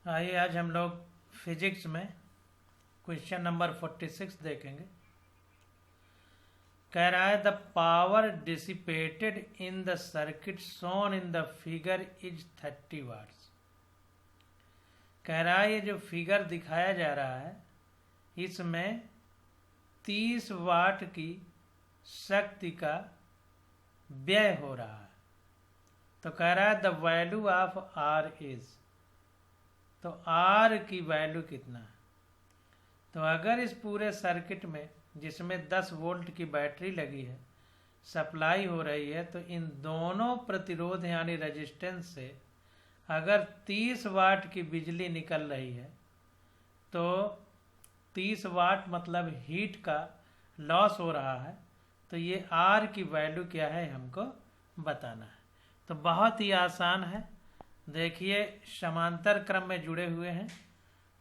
आइए आज हम लोग फिजिक्स में क्वेश्चन नंबर 46 देखेंगे। कह रहा है the power dissipated in the circuit shown in the figure is 30 watts. कह रहा है ये जो फिगर दिखाया जा रहा है इसमें 30 वाट की शक्ति का व्यय हो रहा है। तो कह रहा है the value of R is, तो आर की वैल्यू कितना है। तो अगर इस पूरे सर्किट में जिसमें 10 वोल्ट की बैटरी लगी है सप्लाई हो रही है, तो इन दोनों प्रतिरोध यानी रेजिस्टेंस से अगर 30 वाट की बिजली निकल रही है तो 30 वाट मतलब हीट का लॉस हो रहा है। तो ये आर की वैल्यू क्या है हमको बताना है। तो बहुत ही आसान है। देखिए समांतर क्रम में जुड़े हुए हैं,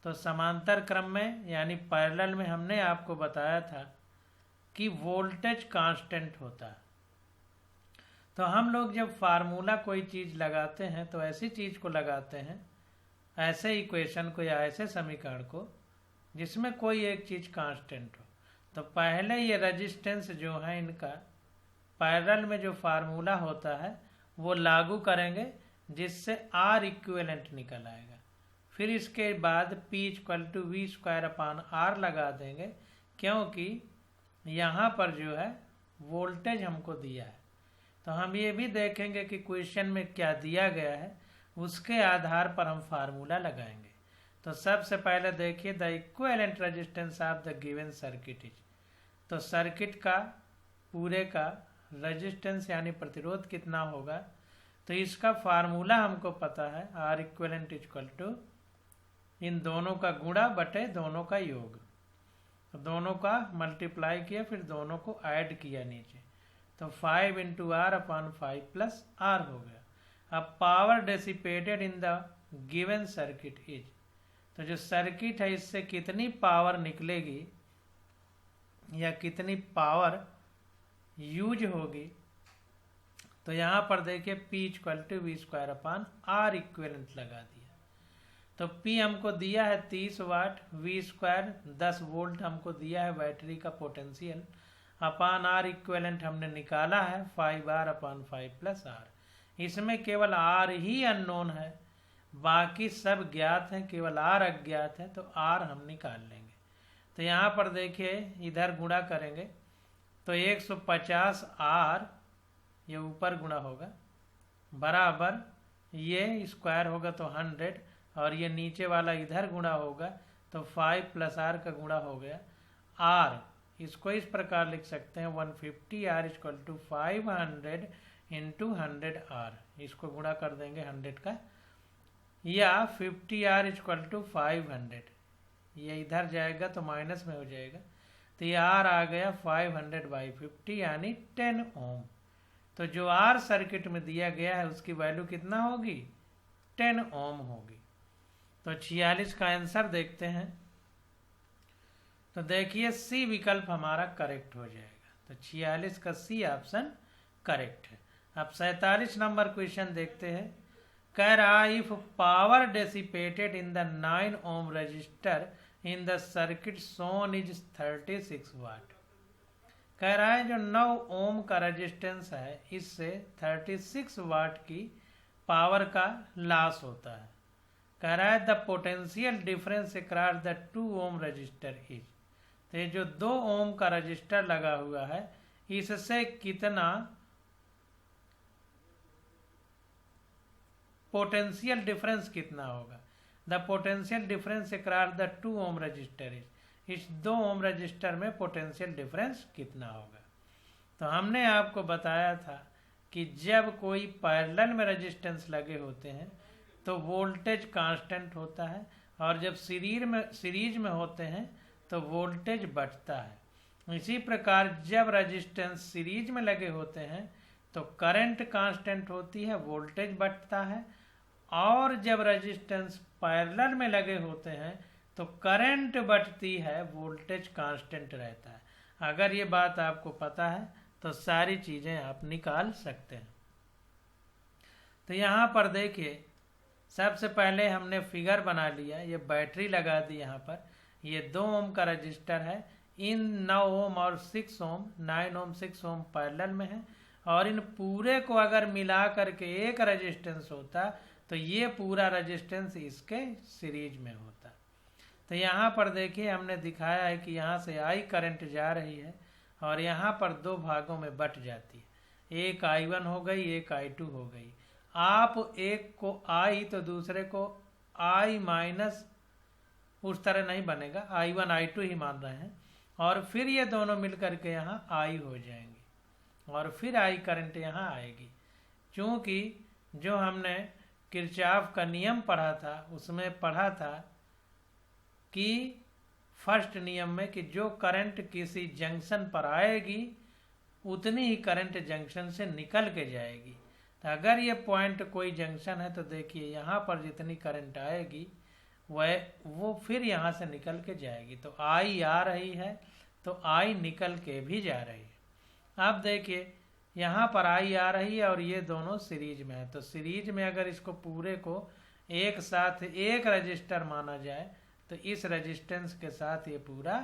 तो समांतर क्रम में यानी पैरेलल में हमने आपको बताया था कि वोल्टेज कांस्टेंट होता है। तो हम लोग जब फार्मूला कोई चीज़ लगाते हैं तो ऐसी चीज़ को लगाते हैं, ऐसे इक्वेशन को या ऐसे समीकरण को जिसमें कोई एक चीज़ कांस्टेंट हो। तो पहले ये रेजिस्टेंस जो है इनका पैरेलल में जो फार्मूला होता है वो लागू करेंगे जिससे आर इक्विवेलेंट निकल आएगा। फिर इसके बाद P = V²/R लगा देंगे, क्योंकि यहाँ पर जो है वोल्टेज हमको दिया है। तो हम ये भी देखेंगे कि क्वेश्चन में क्या दिया गया है, उसके आधार पर हम फार्मूला लगाएंगे। तो सबसे पहले देखिए the equivalent resistance of the given circuit is, तो सर्किट का पूरे का रेजिस्टेंस यानी प्रतिरोध कितना होगा। तो इसका फार्मूला हमको पता है R इक्विवेलेंट = इन दोनों का गुणा बटे दोनों का योग। तो दोनों का मल्टीप्लाई किया फिर दोनों को ऐड किया नीचे, तो 5 × R/5 + R हो गया। अब power dissipated in the given circuit is, तो जो सर्किट है इससे कितनी पावर निकलेगी या कितनी पावर यूज होगी। तो यहाँ पर देखिए P = V²/R इक्विवेलेंट लगा दिया। तो P हमको दिया है 30 वाट, V² 10 वोल्ट हमको दिया है बैटरी का पोटेंशियल, अपान R इक्विवेलेंट हमने निकाला है 5R/5 + R। इसमें केवल R ही अननोन है, बाकी सब ज्ञात है, केवल R अज्ञात है, तो R हम निकाल लेंगे। तो यहाँ पर देखिए इधर गुणा करेंगे तो 150 R ये ऊपर गुणा होगा बराबर ये स्क्वायर होगा तो 100, और ये नीचे वाला इधर गुणा होगा तो 5 + R का गुणा हो गया R। इसको इस प्रकार लिख सकते हैं 150 R = 500 × 100 R। इसको गुणा कर देंगे 100 का, या 50 R = 500, ये इधर जाएगा तो माइनस में हो जाएगा। तो ये R आ गया 500/50 यानी 10 ओम। तो जो R सर्किट में दिया गया है उसकी वैल्यू कितना होगी, 10 ओम होगी। तो 46 का आंसर देखते हैं। तो देखिए C विकल्प हमारा करेक्ट हो जाएगा, तो 46 का C ऑप्शन करेक्ट है। अब 47 नंबर क्वेश्चन देखते हैं। कह रहा if power dissipated in the 9 ohm resistor in the circuit shown is 36 watt. कह रहा है जो 9 ओम का रेजिस्टेंस है इससे 36 वाट की पावर का लॉस होता है। कह रहा है the potential difference across the 2 ohm resistor is, तो ये जो 2 ओम का रजिस्टर लगा हुआ है इससे कितना पोटेंशियल डिफरेंस कितना होगा। The potential difference across the 2 ohm resistor is, इस 2 ओम रजिस्टर में पोटेंशियल डिफरेंस कितना होगा। तो हमने आपको बताया था कि जब कोई पैरेलल में रेजिस्टेंस लगे होते हैं तो वोल्टेज कांस्टेंट होता है, और जब सीरीज में होते हैं तो वोल्टेज बढ़ता है। इसी प्रकार जब रेजिस्टेंस सीरीज में लगे होते हैं तो करंट कांस्टेंट होती है, वोल्टेज बढ़ता है, और जब रेजिस्टेंस पैरेलल में लगे होते हैं तो करंट बढ़ती है, वोल्टेज कांस्टेंट रहता है। अगर ये बात आपको पता है तो सारी चीज़ें आप निकाल सकते हैं। तो यहाँ पर देखिए सबसे पहले हमने फिगर बना लिया, ये बैटरी लगा दी यहाँ पर, ये 2 ओम का रजिस्टर है, इन 9 ओम और 6 ओम 9 ओम 6 ओम पैरेलल में है, और इन पूरे को अगर मिला करके एक रेजिस्टेंस होता तो ये पूरा रेजिस्टेंस इसके सीरीज में होता। तो यहाँ पर देखिए हमने दिखाया है कि यहाँ से आई करंट जा रही है और यहाँ पर 2 भागों में बट जाती है, एक I1 हो गई, एक I2 हो गई। आप एक को I तो दूसरे को I माइनस उस तरह नहीं बनेगा, I1 I2 ही मान रहे हैं, और फिर ये दोनों मिल करके यहाँ I हो जाएंगे और फिर I करंट यहाँ आएगी। चूँकि जो हमने किरचॉफ का नियम पढ़ा था उसमें पढ़ा था कि फर्स्ट नियम में कि जो करंट किसी जंक्शन पर आएगी उतनी ही करंट जंक्शन से निकल के जाएगी। तो अगर ये पॉइंट कोई जंक्शन है तो देखिए यहाँ पर जितनी करंट आएगी वो फिर यहाँ से निकल के जाएगी। तो आई आ रही है तो आई निकल के भी जा रही है। अब देखिए यहाँ पर आई आ रही है और ये दोनों सीरीज में है, तो सीरीज में अगर इसको पूरे को एक साथ एक रजिस्टर माना जाए तो इस रेजिस्टेंस के साथ ये पूरा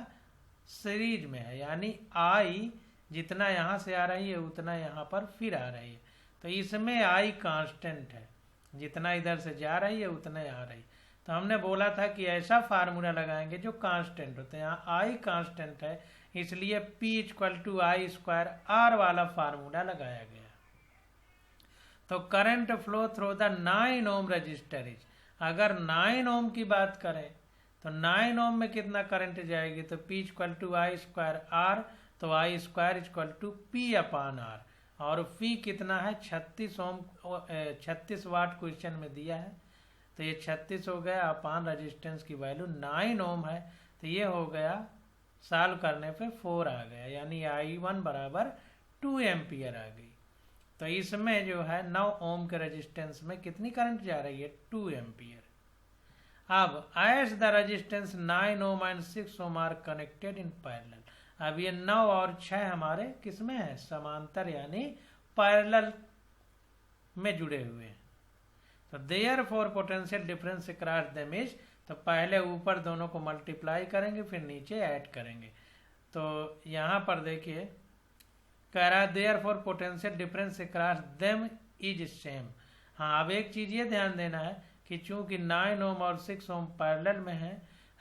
सीरीज में है, यानी आई जितना यहाँ से आ रही है उतना यहाँ पर फिर आ रही है। तो इसमें आई कांस्टेंट है, जितना इधर से जा रही है उतना आ रही। तो हमने बोला था कि ऐसा फार्मूला लगाएंगे जो कांस्टेंट होते हैं। यहाँ आई कांस्टेंट है इसलिए P = I² R वाला फार्मूला लगाया गया। तो current flow through the 9 ohm resistor is, अगर 9 ओम की बात करें तो 9 ओम में कितना करंट जाएगी, तो P = I² R, तो I² = P/R, और P कितना है 36 ओम, 36 वाट क्वेश्चन में दिया है, तो ये 36 हो गया अपान रेजिस्टेंस की वैल्यू 9 ओम है, तो ये हो गया सॉल्व करने पे 4 आ गया, यानी I1 = 2 एम्पियर आ गई। तो इसमें जो है 9 ओम के रेजिस्टेंस में कितनी करंट जा रही है, 2 एम्पियर। अब as the resistance 9 ohm and 6 ohm are connected in parallel, अब ये 9 और 6 हमारे किसमें है, समांतर यानी पैरेलल में जुड़े हुए हैं। तो therefore potential difference across them is, तो पहले ऊपर दोनों को मल्टीप्लाई करेंगे फिर नीचे ऐड करेंगे। तो यहाँ पर देखिए कह रहा है therefore potential difference across them is same. हाँ, अब एक चीज ये ध्यान देना है कि चूंकि 9 ओम और 6 ओम पैरेलल में है,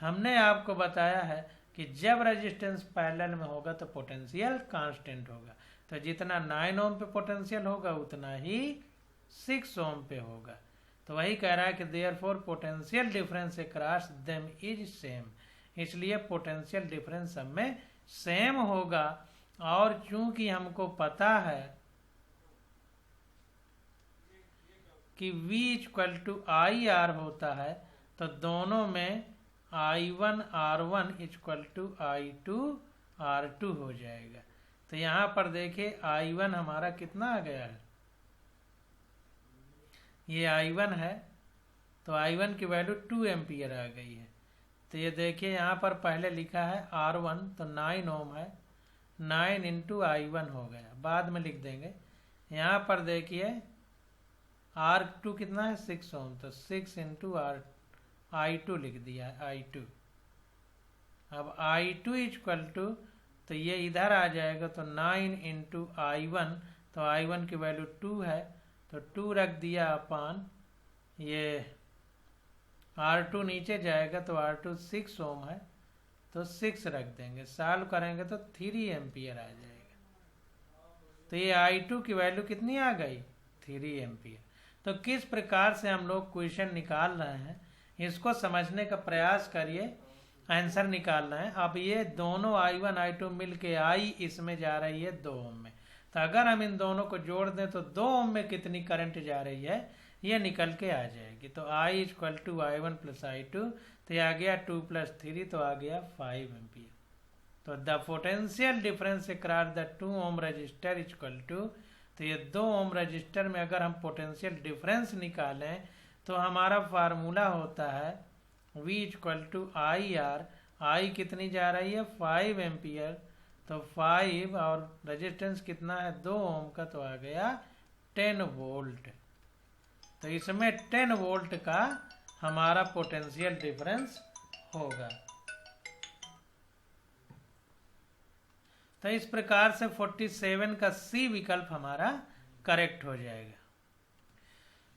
हमने आपको बताया है कि जब रेजिस्टेंस पैरेलल में होगा तो पोटेंशियल कांस्टेंट होगा। तो जितना 9 ओम पे पोटेंशियल होगा उतना ही 6 ओम पे होगा। तो वही कह रहा है कि therefore potential difference across them is same, इसलिए पोटेंशियल डिफरेंस सब में सेम होगा। और चूंकि हमको पता है कि V = IR होता है, तो दोनों में I1 R1 = I2 R2 हो जाएगा। तो यहाँ पर देखिए I1 हमारा कितना आ गया है, ये I1 है, तो I1 की वैल्यू 2 एम्पियर आ गई है। तो ये देखिए यहाँ पर पहले लिखा है R1 तो 9 ओम है, 9 × I1 हो गया, बाद में लिख देंगे। यहाँ पर देखिए R2 कितना है 6 ओम, तो 6 × I2 लिख दिया I2। अब I2 = तो ये इधर आ जाएगा, तो 9 × I1, तो I1 की वैल्यू 2 है, तो 2 रख दिया अपान ये R2 नीचे जाएगा, तो R2 6 ओम है, तो 6 रख देंगे, सॉल्व करेंगे तो 3 एम्पियर आ जाएगा। तो ये I2 की वैल्यू कितनी आ गई, 3 एम्पियर। तो किस प्रकार से हम लोग क्वेश्चन निकाल रहे हैं इसको समझने का प्रयास करिए, आंसर निकालना है। अब ये दोनों I1 I2 मिल के I इसमें जा रही है 2 ओम में, तो अगर हम इन दोनों को जोड़ दें तो 2 ओम में कितनी करंट जा रही है ये निकल के आ जाएगी। तो I = I1 + I2, तो ये आ गया 2 + 3, तो आ गया 5 एम्पियर। तो the potential difference across the 2 ohm resistor = तो ये 2 ओम रजिस्टर में अगर हम पोटेंशियल डिफरेंस निकालें तो हमारा फार्मूला होता है V = IR, I कितनी जा रही है 5 एम्पियर, तो 5 और रेजिस्टेंस कितना है 2 ओम का, तो आ गया 10 वोल्ट। तो इसमें 10 वोल्ट का हमारा पोटेंशियल डिफरेंस होगा। तो इस प्रकार से 47 का सी विकल्प हमारा करेक्ट हो जाएगा।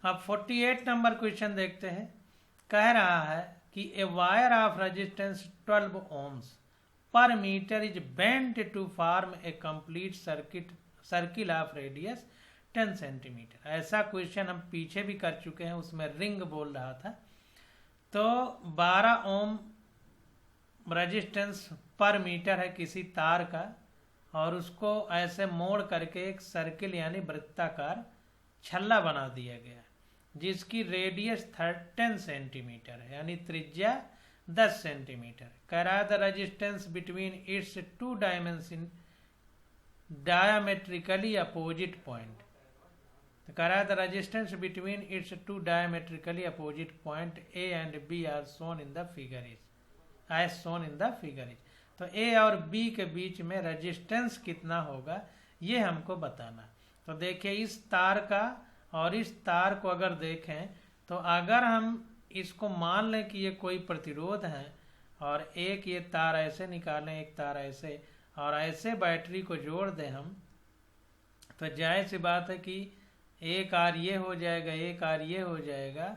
अब 48 नंबर क्वेश्चन देखते हैं। कह रहा है कि a wire of resistance 12 ohms per metre is bent to form a complete circle of radius 10 centimetre. ऐसा क्वेश्चन हम पीछे भी कर चुके हैं, उसमें रिंग बोल रहा था। तो 12 ओम रेजिस्टेंस पर मीटर है किसी तार का, और उसको ऐसे मोड़ करके एक सर्किल यानी वृत्ताकार छल्ला बना दिया गया, जिसकी रेडियस 10 सेंटीमीटर है, यानी त्रिज्या 10 सेंटीमीटर। कह रहा है the resistance between its two dimension diametrically opposite point. तो कह रहा है the resistance between its two diametrically opposite point A and B are shown in the figure is as shown in the figure is. तो A और B के बीच में resistance कितना होगा ये हमको बताना। तो देखिए इस तार का और इस तार को अगर देखें तो अगर हम इसको मान लें कि ये कोई प्रतिरोध है और एक ये तार ऐसे निकालें, एक तार ऐसे, और ऐसे बैटरी को जोड़ दें हम, तो जाहिर सी बात है कि एक आर ये हो जाएगा, एक आर ये हो जाएगा,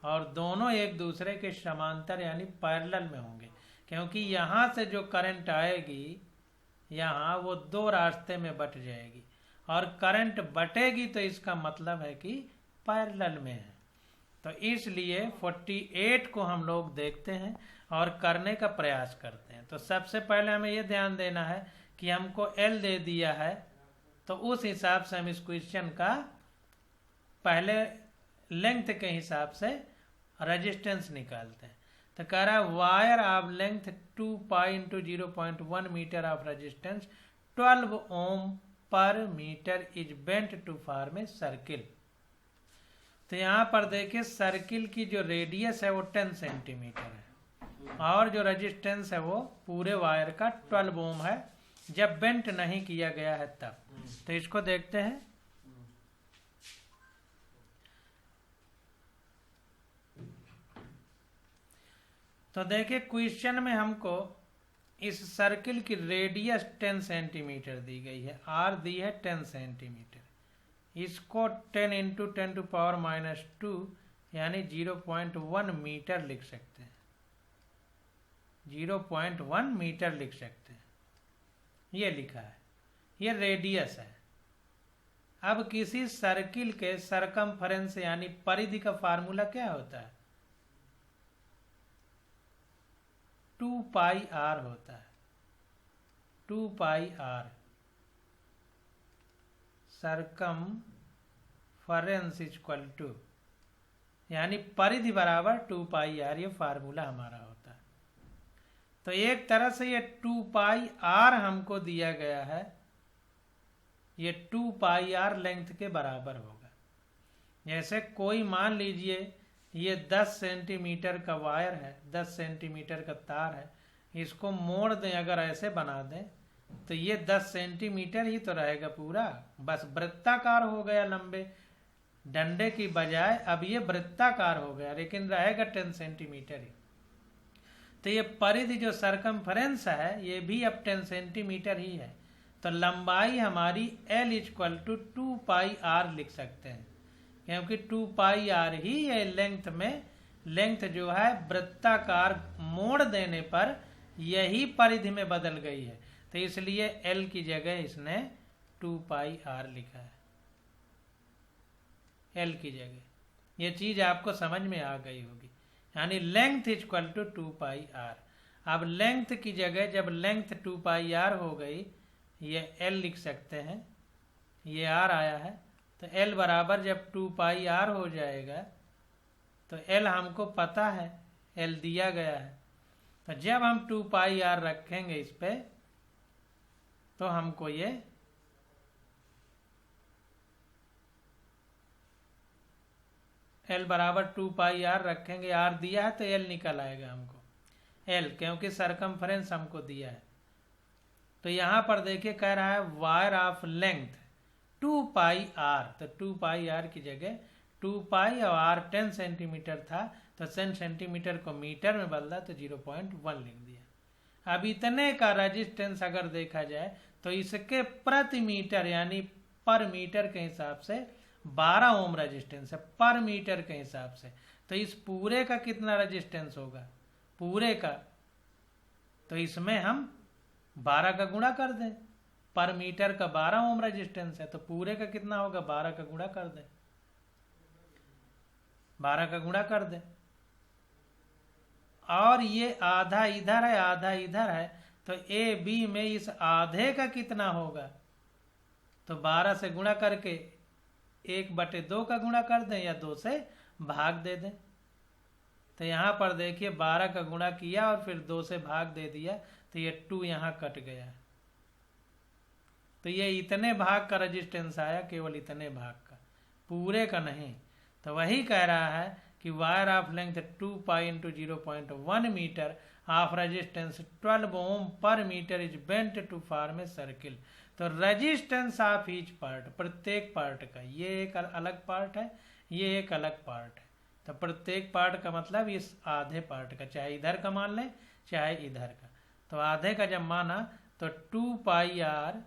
और दोनों एक दूसरे के समांतर यानी पैरेलल में होंगे, क्योंकि यहाँ से जो करंट आएगी यहाँ वो दो रास्ते में बट जाएगी, और करंट बटेगी तो इसका मतलब है कि पैरेलल में है। तो इसलिए 48 को हम लोग देखते हैं और करने का प्रयास करते हैं। तो सबसे पहले हमें ये ध्यान देना है कि हमको L दे दिया है, तो उस हिसाब से हम इस क्वेश्चन का पहले लेंथ के हिसाब से रेजिस्टेंस निकालते हैं। तो कह रहा है wire of length 2 pi into 0.1 metre of resistance 12 ohm per metre is bent to form a circle. तो यहाँ पर देखिए सर्किल की जो रेडियस है वो 10 सेंटीमीटर है, और जो रेजिस्टेंस है वो पूरे वायर का 12 ओम है, जब बेंट नहीं किया गया है तब। तो इसको देखते हैं। तो देखिए क्वेश्चन में हमको इस सर्किल की रेडियस 10 सेंटीमीटर दी गई है, आर दी है 10 सेंटीमीटर। इसको 10 इंटू 10 टू पावर -2 यानी 0.1 मीटर लिख सकते हैं, 0.1 मीटर लिख सकते हैं, ये लिखा है, ये रेडियस है। अब किसी सर्किल के सरकमफेरेंस यानी परिधि का फार्मूला क्या होता है? 2 पाई आर होता है, 2 pi are circumference equal to यानी परिधि बराबर 2 पाई आर, ये फार्मूला हमारा होता है। तो एक तरह से ये 2 पाई आर हमको दिया गया है, ये 2 पाई आर लेंथ के बराबर होगा। जैसे कोई मान लीजिए ये 10 सेंटीमीटर का वायर है, 10 सेंटीमीटर का तार है, इसको मोड़ दें अगर ऐसे बना दें तो ये 10 सेंटीमीटर ही तो रहेगा पूरा, बस वृत्ताकार हो गया लंबे डंडे की बजाय, अब ये वृत्ताकार हो गया लेकिन रहेगा 10 सेंटीमीटर ही। तो ये परिधि जो सरकमफेरेंस है ये भी अब 10 सेंटीमीटर ही है। तो लंबाई हमारी L equal to 2 pi r लिख सकते हैं, क्योंकि 2 पाई आर ही ये लेंथ में, लेंथ जो है वृत्ताकार मोड़ देने पर यही परिधि में बदल गई है, तो इसलिए L की जगह इसने 2 पाई आर लिखा है, L की जगह। ये चीज आपको समझ में आ गई होगी, यानी length equal to 2 pi r. अब लेंथ की जगह जब लेंथ 2 पाई आर हो गई, ये L लिख सकते हैं, ये R आया है, तो L बराबर जब 2 पाई आर हो जाएगा तो L हमको पता है, L दिया गया है। तो जब हम 2 पाई आर रखेंगे इस पे तो हमको ये L बराबर 2 पाई आर रखेंगे, R दिया है तो L निकल आएगा हमको, L क्योंकि सरकमफेरेंस हमको दिया है। तो यहाँ पर देखिए कह रहा है wire of length 2 pi r, तो 2 पाई आर की जगह 2 पाई और आर 10 सेंटीमीटर था तो 10 सेंटीमीटर को मीटर में बदला तो 0.1 लिख दिया। अब इतने का रेजिस्टेंस अगर देखा जाए तो इसके प्रति मीटर यानी पर मीटर के हिसाब से 12 ओम रेजिस्टेंस है पर मीटर के हिसाब से। तो इस पूरे का कितना रेजिस्टेंस होगा पूरे का, तो इसमें हम 12 का गुणा कर दें। पर मीटर का 12 ओम रेजिस्टेंस है तो पूरे का कितना होगा 12 का गुणा कर दें, 12 का गुणा कर दें। और ये आधा इधर है आधा इधर है तो ए बी में इस आधे का कितना होगा, तो 12 से गुणा करके 1/2 का गुणा कर दें या 2 से भाग दे दें। तो यहाँ पर देखिए 12 का गुणा किया और फिर 2 से भाग दे दिया तो ये 2 यहाँ कट गया। तो ये इतने भाग का रेजिस्टेंस आया, केवल इतने भाग का, पूरे का नहीं। तो वही कह रहा है कि wire of length 2 pi into 0.1 metre of resistance 12 ohm per metre is bent to form a circle. तो रेजिस्टेंस ऑफ ईच पार्ट, प्रत्येक पार्ट का, ये एक अलग पार्ट है ये एक अलग पार्ट है। तो प्रत्येक पार्ट का मतलब इस आधे पार्ट का, चाहे इधर का मान लें चाहे इधर का। तो आधे का जब माना तो 2 पाई आर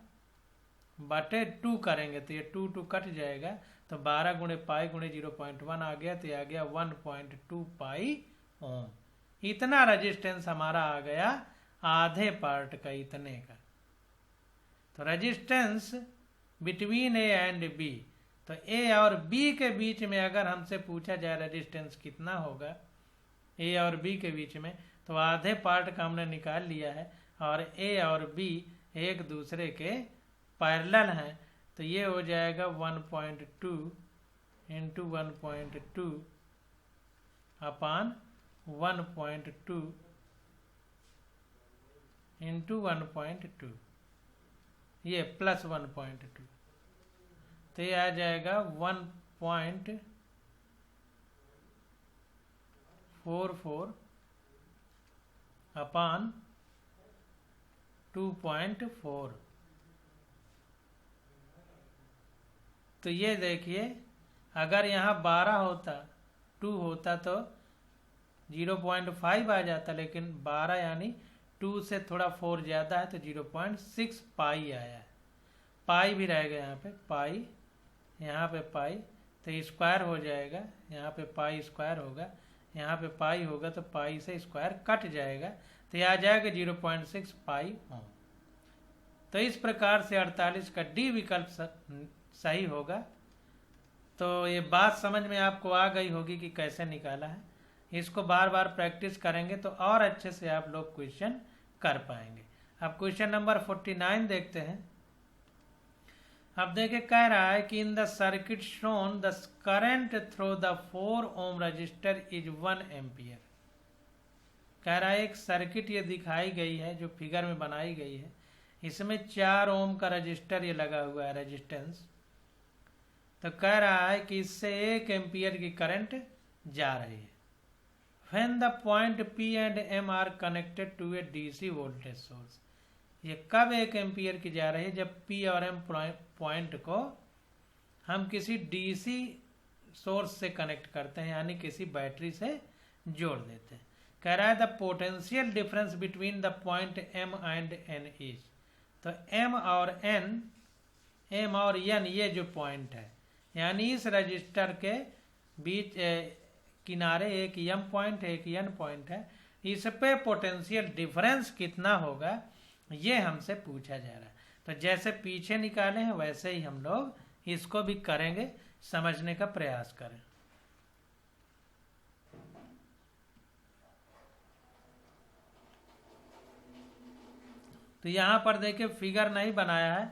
बटे 2 करेंगे तो ये 2 कट जाएगा तो 12 गुणे पाई गुणे 0.1 आ गया तो ये आ गया 1.2 पाई ओम। इतना रेजिस्टेंस हमारा आ गया आधे पार्ट का, इतने का। तो resistance between A and B, तो ए और बी के बीच में अगर हमसे पूछा जाए रेजिस्टेंस कितना होगा ए और बी के बीच में, तो आधे पार्ट का हमने निकाल लिया है और ए और बी एक दूसरे के पैरेलल हैं। तो ये हो जाएगा 1.2 इंटू 1.2 अपान 1.2 इंटू 1.2, ये प्लस 1.2, तो ये आ जाएगा 1.44 अपान 2.4। तो ये देखिए अगर यहाँ 12 होता 2 होता तो 0.5 आ जाता, लेकिन 12 यानी 2 से थोड़ा 4 ज़्यादा है तो 0.6 पाई आया है। पाई भी रहेगा यहाँ पे, पाई यहाँ पे पाई तो स्क्वायर हो जाएगा, यहाँ पे पाई स्क्वायर होगा, यहाँ पे पाई होगा तो पाई से स्क्वायर कट जाएगा तो ये आ जाएगा 0.6 पाई ओम। तो इस प्रकार से 48 का डी विकल्प सही होगा। तो ये बात समझ में आपको आ गई होगी कि कैसे निकाला है। इसको बार बार प्रैक्टिस करेंगे तो और अच्छे से आप लोग क्वेश्चन कर पाएंगे। अब क्वेश्चन नंबर 49 देखते हैं। अब देखिए कह रहा है कि in the circuit shown the current through the 4 ohm resistor is 1 ampere. कह रहा है एक सर्किट ये दिखाई गई है जो फिगर में बनाई गई है, इसमें 4 ओम का रजिस्टर ये लगा हुआ है रेजिस्टेंस। तो कह रहा है कि इससे 1 एम्पियर की करंट जा रही है। When the point P and M are connected to a DC voltage source. ये कब 1 एम्पियर की जा रही है, जब P और M पॉइंट को हम किसी DC सोर्स से कनेक्ट करते हैं, यानी किसी बैटरी से जोड़ देते हैं। कह रहा है the potential difference between the point M and N is. तो M और N ये जो पॉइंट है, यानी इस रजिस्टर के बीच किनारे एक M पॉइंट है एक N पॉइंट है, इस पे पोटेंशियल डिफरेंस कितना होगा ये हमसे पूछा जा रहा है। तो जैसे पीछे निकाले हैं वैसे ही हम लोग इसको भी करेंगे, समझने का प्रयास करें। तो यहाँ पर देखिए फिगर नहीं बनाया है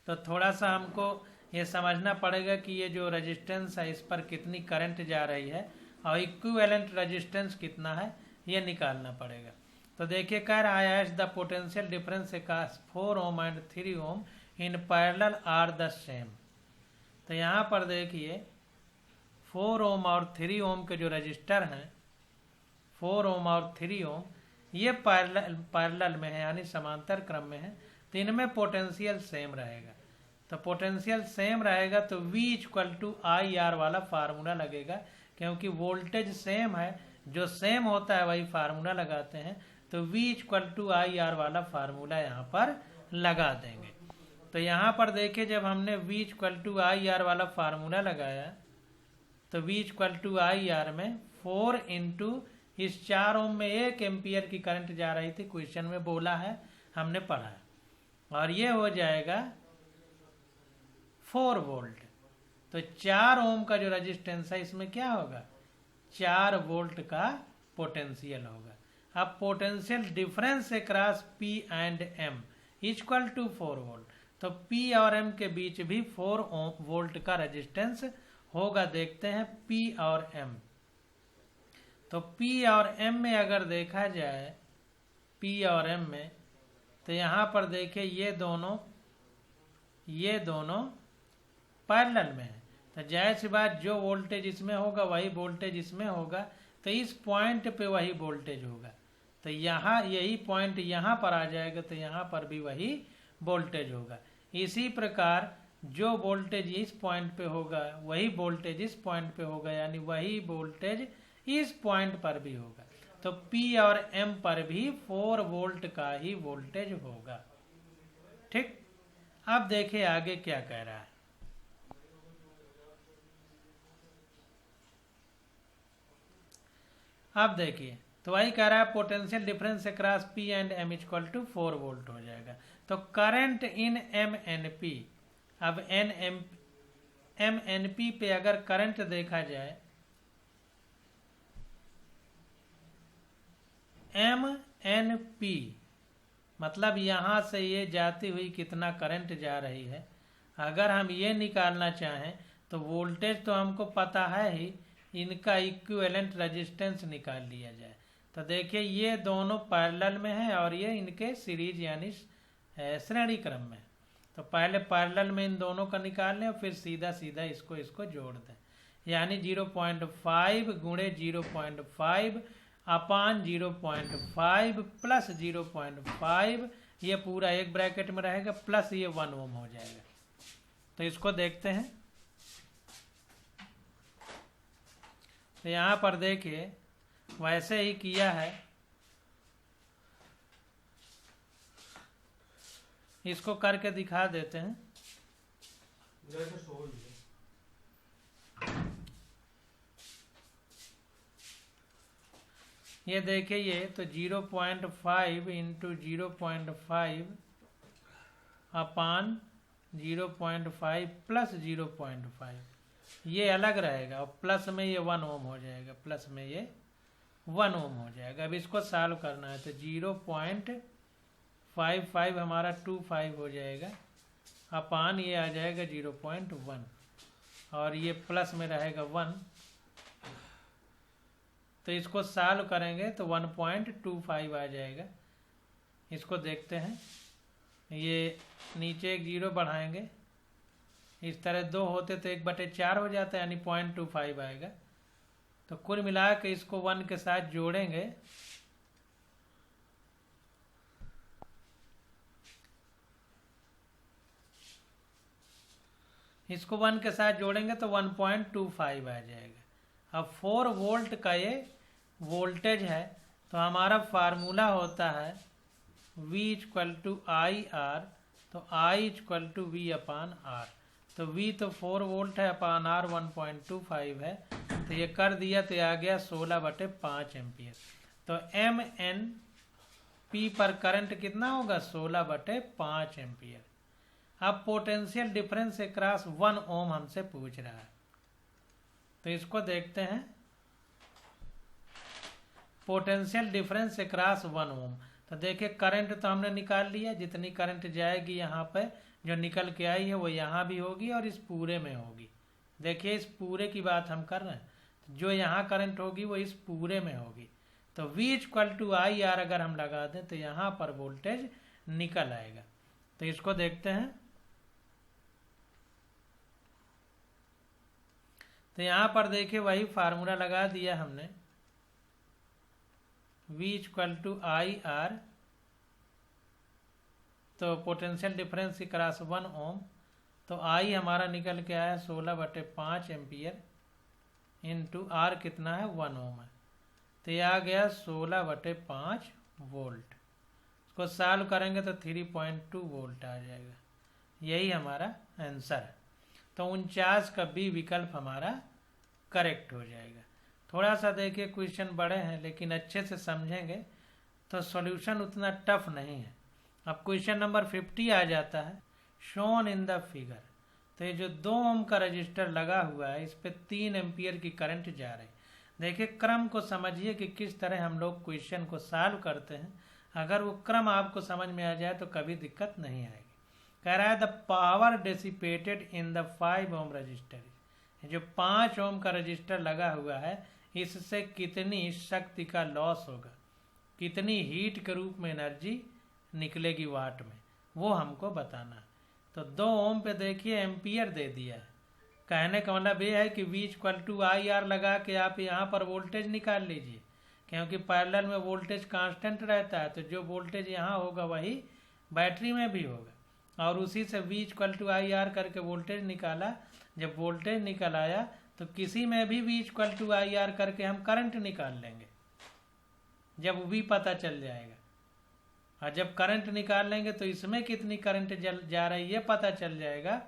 तो थोड़ा सा हमको ये समझना पड़ेगा कि ये जो रेजिस्टेंस है इस पर कितनी करंट जा रही है और इक्विवेलेंट रेजिस्टेंस कितना है ये निकालना पड़ेगा। तो देखिए कह रहा है एज द पोटेंशियल डिफरेंस का 4 ohm and 3 ohm in parallel are the same. तो यहाँ पर देखिए 4 ओम और 3 ओम के जो रजिस्टर हैं, 4 ओम और 3 ओम, ये पैरेलल में है यानी समांतर क्रम में है, तो इनमें पोटेंशियल सेम रहेगा। तो पोटेंशियल सेम रहेगा तो V equal to I R वाला फार्मूला लगेगा, क्योंकि वोल्टेज सेम है, जो सेम होता है वही फार्मूला लगाते हैं। तो V equal to I R वाला फार्मूला यहाँ पर लगा देंगे। तो यहाँ पर देखिए जब हमने V equal to I R वाला फार्मूला लगाया तो V equal to I R में 4 इंटू इस 4 ओम में 1 एम्पियर की करंट जा रही थी, क्वेश्चन में बोला है, हमने पढ़ा है, और ये हो जाएगा 4 वोल्ट। तो 4 ओम का जो रेजिस्टेंस है इसमें क्या होगा, 4 वोल्ट का पोटेंशियल होगा। अब potential difference across P and M equal to 4 volt, तो P और M के बीच भी 4 वोल्ट का रेजिस्टेंस होगा। देखते हैं P और M। तो P और M में अगर देखा जाए, P और M में, तो यहाँ पर देखिए ये दोनों पैरेलल में है। तो जाहिर सी बात जो वोल्टेज इसमें होगा वही वोल्टेज इसमें होगा, तो इस पॉइंट पे वही वोल्टेज होगा। तो यहाँ यही पॉइंट यहाँ पर आ जाएगा, तो यहाँ पर भी वही वोल्टेज होगा। इसी प्रकार जो वोल्टेज इस पॉइंट पे होगा वही वोल्टेज इस पॉइंट पे होगा, यानी वही वोल्टेज इस पॉइंट पर भी होगा। तो P और M पर भी 4 वोल्ट का ही वोल्टेज होगा। ठीक, अब देखिए आगे क्या कह रहा है। अब देखिए तो वही कह रहा है potential difference across P and M equal to 4 volt हो जाएगा। तो करंट इन MNP, अब MNP पे अगर करंट देखा जाए, MNP मतलब यहाँ से ये जाती हुई कितना करंट जा रही है। अगर हम ये निकालना चाहें तो वोल्टेज तो हमको पता है ही, इनका इक्विवेलेंट रेजिस्टेंस निकाल लिया जाए। तो देखिए ये दोनों पैरेलल में है और ये इनके सीरीज यानी श्रेणी क्रम में। तो पहले पैरेलल में इन दोनों का निकाल लें और फिर सीधा सीधा इसको जोड़ दें, यानी 0.5 गुणे 0.5 अपान 0.5 प्लस 0.5, ये पूरा एक ब्रैकेट में रहेगा, प्लस ये 1 ओम हो जाएगा। तो इसको देखते हैं। तो यहाँ पर देखिए वैसे ही किया है, इसको करके दिखा देते हैं। ये देखिए ये तो 0.5 इंटू 0.5 अपान 0.5 प्लस 0.5, ये अलग रहेगा और प्लस में ये 1 ओम हो जाएगा, प्लस में ये 1 ओम हो जाएगा। अब इसको सॉल्व करना है तो 0.55 हमारा 25 हो जाएगा, अपान ये आ जाएगा 0.1 और ये प्लस में रहेगा 1। तो इसको सॉल्व करेंगे तो 1.25 आ जाएगा। इसको देखते हैं, ये नीचे एक 0 बढ़ाएंगे, इस तरह 2 होते तो 1/4 हो जाता है, यानी 0.25 आएगा। तो कुल मिला के इसको 1 के साथ जोड़ेंगे, इसको 1 के साथ जोड़ेंगे तो 1.25 आ जाएगा। अब 4 वोल्ट का ये वोल्टेज है, तो हमारा फार्मूला होता है V equal to I R, तो I equal to V upon R. तो V तो 4 वोल्ट है, अपान R 1.25 है, तो ये कर दिया तो आ गया 16/5 एम्पियर। तो MNP पर करंट कितना होगा, 16/5 एम्पियर। अब पोटेंशियल डिफरेंस अक्रॉस 1 ओम हमसे पूछ रहा है, तो इसको देखते हैं। पोटेंशियल डिफरेंस अक्रॉस 1 ओम, तो देखिए करंट तो हमने निकाल लिया, जितनी करंट जाएगी यहाँ पे जो निकल के आई है वो यहाँ भी होगी और इस पूरे में होगी। देखिए इस पूरे की बात हम कर रहे हैं, तो जो यहाँ करंट होगी वो इस पूरे में होगी। तो V equal to I R अगर हम लगा दें तो यहाँ पर वोल्टेज निकल आएगा। तो इसको देखते हैं। तो यहाँ पर देखिए वही फार्मूला लगा दिया हमने, V equal to I R, तो पोटेंशियल डिफरेंस अक्रॉस 1 ओम, तो आई हमारा निकल के आया 16/5 एम्पियर इंटू आर कितना है 1 ओम है, तो ये आ गया 16/5 वोल्ट। इसको सॉल्व करेंगे तो 3.2 वोल्ट आ जाएगा। यही हमारा आंसर है। तो 49 का बी विकल्प हमारा करेक्ट हो जाएगा। थोड़ा सा देखिए क्वेश्चन बड़े हैं, लेकिन अच्छे से समझेंगे तो सॉल्यूशन उतना टफ नहीं है। अब क्वेश्चन नंबर 50 आ जाता है, शोन इन द फिगर। तो ये जो 2 ओम का रजिस्टर लगा हुआ है, इस पे 3 एम्पियर की करंट जा रही है। देखिए क्रम को समझिए कि किस तरह हम लोग क्वेश्चन को सॉल्व करते हैं। अगर वो क्रम आपको समझ में आ जाए तो कभी दिक्कत नहीं आएगी। कह रहा है the power dissipated in the 5 ohm resistor. जो 5 ओम का रजिस्टर लगा हुआ है, इससे कितनी शक्ति का लॉस होगा, कितनी हीट के रूप में एनर्जी निकलेगी वाट में, वो हमको बताना है। तो 2 ओम पे देखिए एम्पियर दे दिया है। कहने का मतलब ये है कि V = IR लगा के आप यहाँ पर वोल्टेज निकाल लीजिए, क्योंकि पैरेलल में वोल्टेज कांस्टेंट रहता है। तो जो वोल्टेज यहाँ होगा वही बैटरी में भी होगा, और उसी से V = IR करके वोल्टेज निकाला। जब वोल्टेज निकल आया तो किसी में भी V = IR करके हम करंट निकाल लेंगे, जब V पता चल जाएगा। और जब करंट निकाल लेंगे तो इसमें कितनी करंट जा रही है पता चल जाएगा।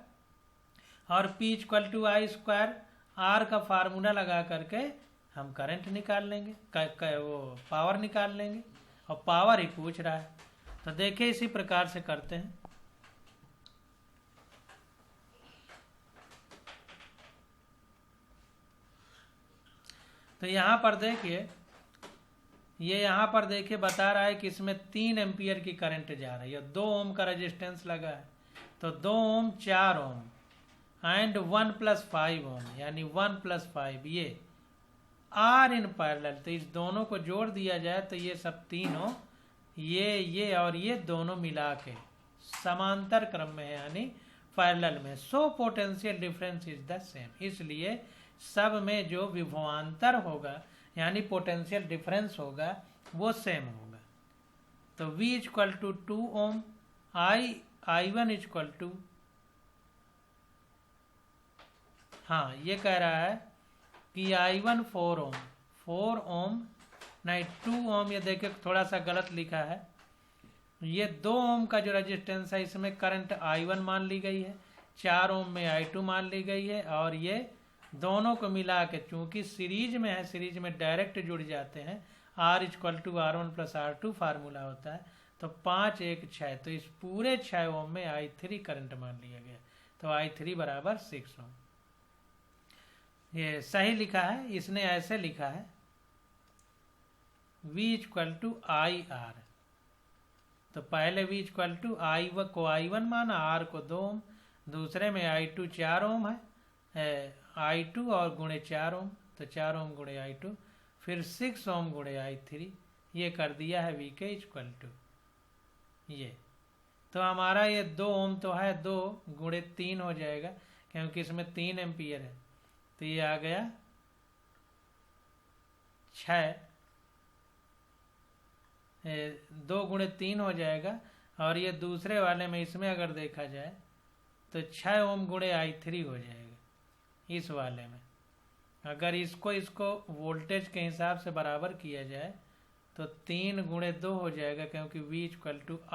और P = I² R का फार्मूला लगा करके हम करंट निकाल लेंगे, वो पावर निकाल लेंगे। और पावर ही पूछ रहा है, तो देखिए इसी प्रकार से करते हैं। तो यहाँ पर देखिए, ये यहाँ पर देखिए बता रहा है कि इसमें 3 एम्पियर की करंट जा रही है, 2 ओम का रेजिस्टेंस लगा है। तो 2 ओम 4 ओम एंड 1 + 5 ओम, यानी 1 + 5 ये आर इन पैरेलल। तो इस दोनों को जोड़ दिया जाए तो ये सब तीनों, ये और ये दोनों मिला के समांतर क्रम में है, यानी पैरेलल में। So potential difference is the same. इसलिए सब में जो विभवांतर होगा यानी पोटेंशियल डिफरेंस होगा वो सेम होगा। तो V = 2 ओम, I1 = हाँ ये कह रहा है कि I1 4 ओम, 4 ओम नहीं 2 ओम। ये देखिए थोड़ा सा गलत लिखा है। ये 2 ओम का जो रेजिस्टेंस है इसमें करंट I1 मान ली गई है, 4 ओम में I2 मान ली गई है, और ये दोनों को मिला के चूंकि सीरीज में है, सीरीज में डायरेक्ट जुड़ जाते हैं, R = R1 + R2 फार्मूला होता है। तो 5 1 6, तो इस पूरे 6 ओम में I3 करंट मान लिया गया। तो I3 = 6 ओम। ये सही लिखा है, इसने ऐसे लिखा है V = IR। तो पहले V = I को I1 माना, R को 2 ओम, दूसरे में I2 4 ओम है, I2 और गुणे 4 ओम, तो 4 ओम गुणे I2, फिर 6 ओम गुणे I3। ये कर दिया है V के = ये। तो हमारा ये 2 ओम तो है, 2 गुणे 3 हो जाएगा, क्योंकि इसमें 3 एम्पियर है। तो ये आ गया 6, 2 गुणे 3 हो जाएगा। और ये दूसरे वाले में इसमें अगर देखा जाए तो 6 ओम गुणे I3 हो जाएगा इस वाले में। अगर इसको वोल्टेज के हिसाब से बराबर किया जाए तो 3 गुणे 2 हो जाएगा, क्योंकि V =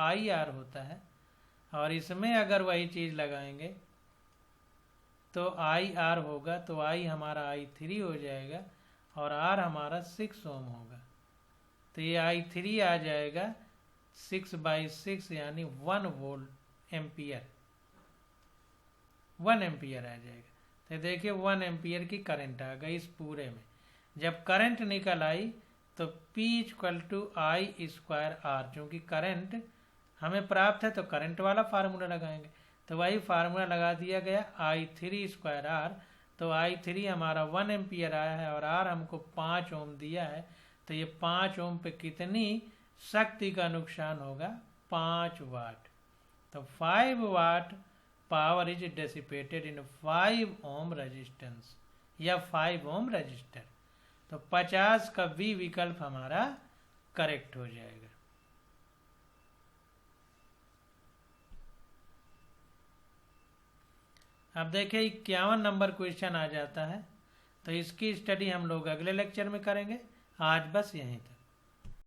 IR होता है। और इसमें अगर वही चीज़ लगाएंगे तो IR होगा, तो I हमारा I3 हो जाएगा और R हमारा 6 ओम होगा। तो ये I3 आ जाएगा 6/6 यानी 1 एम्पियर, 1 एम्पियर आ जाएगा। तो देखिए 1 एम्पियर की करंट आ गई इस पूरे में। जब करंट निकल आई तो P = I²R, चूँकि करंट हमें प्राप्त है तो करंट वाला फार्मूला लगाएंगे। तो वही फार्मूला लगा दिया गया I3²R। तो I3 हमारा 1 एम्पियर आया है और R हमको 5 ओम दिया है। तो ये 5 ओम पे कितनी शक्ति का नुकसान होगा? 5 वाट। तो 5 watt power is dissipated in 5 ohm resistance या 5 ओम रजिस्टर। तो 50 का बी विकल्प हमारा करेक्ट हो जाएगा। अब देखिए 51 नंबर क्वेश्चन आ जाता है, तो इसकी स्टडी हम लोग अगले लेक्चर में करेंगे। आज बस यहीं तक।